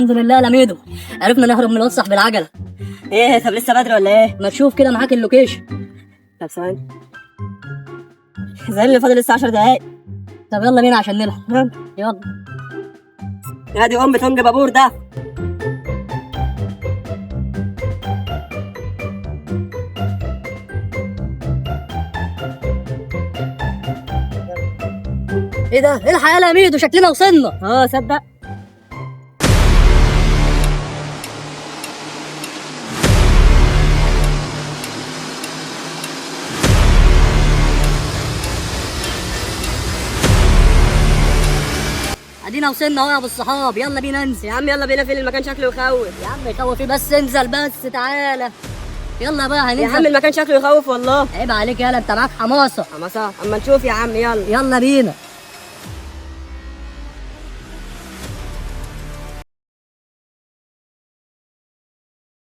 الحمد لله يا ميدو، عرفنا نهرب من الواد صاحب العجله. ايه طب لسه بدري ولا ايه؟ ما تشوف كده معاك اللوكيشن. طب ثواني، زي اللي فاضل لسه 10 دقايق. طب يلا بينا عشان نلحق. يلا ادي ام تونج بابور ده. ايه ده؟ الحق يلا يا ميدو، شكلنا وصلنا. صدق. ادينا وصلنا اهو يا ابو الصحاب، يلا بينا ننزل. يا عم يلا بينا، فين المكان شكله يخوف. يا عم يخوف ايه بس، انزل بس تعالى. يلا بقى هننزل. يا عم المكان شكله يخوف والله. عيب عليك، يلا انت معاك حماسه. حماسة اما نشوف يا عم. يلا يلا بينا.